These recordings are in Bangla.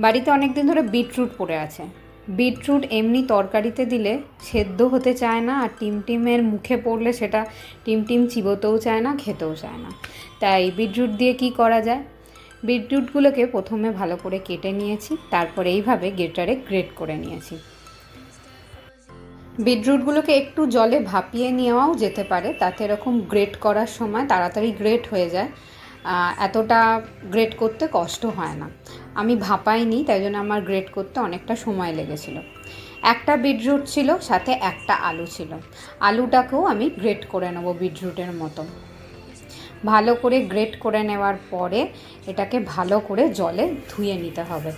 বাড়িতে অনেক দিন ধরে বিটরুট পড়ে আছে। বিটরুট এমনি তরকারিতে দিলে সেদ্ধ হতে চায় না, আর টিমটিমের মুখে পড়লে সেটা টিমটিম চিবোতেও চায় না, খেতেও চায় না। তাই বিটরুট দিয়ে কি করা যায়? বিটরুটগুলোকে প্রথমে ভালো করে কেটে নিয়েছি, তারপরে এইভাবে গ্রেটারে গ্রেট করে নিয়েছি। বিটরুটগুলোকে একটু জলে ভাপিয়ে নেওয়াও যেতে পারে, তাতে এরকম গ্রেট করার সময় তাড়াতাড়ি গ্রেট হয়ে যায়, এতটা গ্রেট করতে কষ্ট হয় না। আমি ভাপাইনি, তাই জন্য আমার গ্রেট করতে অনেকটা সময় লেগেছিল। একটা বিটরুট ছিল, সাথে একটা আলু ছিল। আলুটাকেও আমি গ্রেট করে নেব বিটরুটের মতো। ভালো করে গ্রেট করে নেওয়ার পরে এটাকে ভালো করে জলে ধুয়ে নিতে হবে।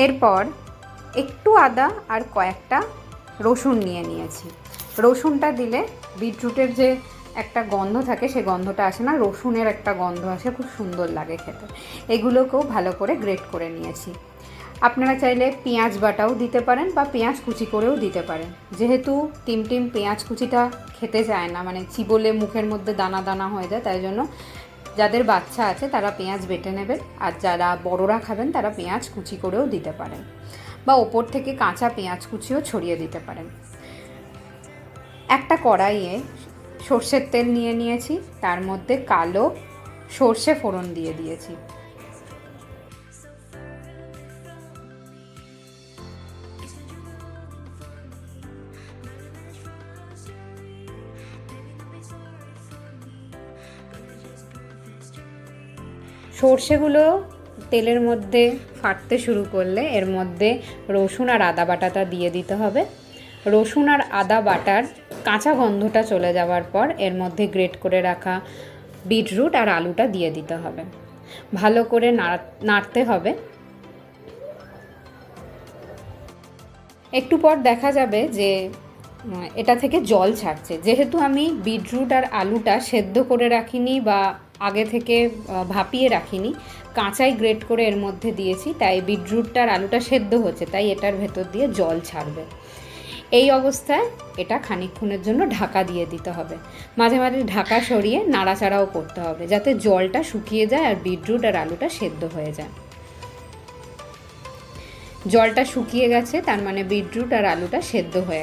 এরপর একটু আদা আর কয়েকটা রসুন নিয়ে নিয়েছি। রসুনটা দিলে বিটরুটের যে একটা গন্ধ থাকে সে গন্ধটা আসে না, রসুনের একটা গন্ধ আসে, খুব সুন্দর লাগে খেতে। এগুলোকেও ভালো করে গ্রেট করে নিয়েছি। আপনারা চাইলে পেঁয়াজ বাটাও দিতে পারেন বা পেঁয়াজ কুচি করেও দিতে পারেন। যেহেতু টিমটিম পেঁয়াজ কুচিটা খেতে চায় না, মানে চিবোলে মুখের মধ্যে দানা দানা হয়ে যায়, তাই জন্য যাদের বাচ্চা আছে তারা পেঁয়াজ বেটে নেবেন, আর যারা বড়রা খাবেন তারা পেঁয়াজ কুচি করেও দিতে পারেন, বা ওপর থেকে কাঁচা পেঁয়াজ কুচিও ছড়িয়ে দিতে পারেন। একটা কড়াইয়ে সর্ষের তেল নিয়ে নিয়েছি, তার মধ্যে কালো সর্ষে ফোড়ন দিয়ে দিয়েছি। সর্ষেগুলো তেলের মধ্যে ফাটতে শুরু করলে এর মধ্যে রসুন আর আদা বাটাটা দিয়ে দিতে হবে। রসুন আর আদা বাটার কাঁচা গন্ধটা চলে যাওয়ার পর এর মধ্যে গ্রেট করে রাখা বিটরুট আর আলুটা দিয়ে দিতে হবে। ভালো করে নাড়তে হবে। একটু পর দেখা যাবে যে এটা থেকে জল ছাড়ছে। যেহেতু আমি বিটরুট আর আলুটা সেদ্ধ করে রাখিনি বা আগে থেকে ভাপিয়ে রাখিনি, কাঁচাই গ্রেট করে এর মধ্যে দিয়েছি, তাই বিটরুটটা আর আলুটা সেদ্ধ হচ্ছে, তাই এটার ভেতর দিয়ে জল ছাড়বে। এই অবস্থায় এটা খানিকক্ষণের জন্য ঢাকা দিয়ে দিতে হবে। মাঝে মাঝে ঢাকা সরিয়ে নাড়াচাড়াও করতে হবে, যাতে জলটা শুকিয়ে যায় আর বিটরুট আর আলুটা সেদ্ধ হয়ে যায়। জলটা শুকিয়ে গেছে, তার মানে বিটরুট আর আলুটা সেদ্ধ হয়ে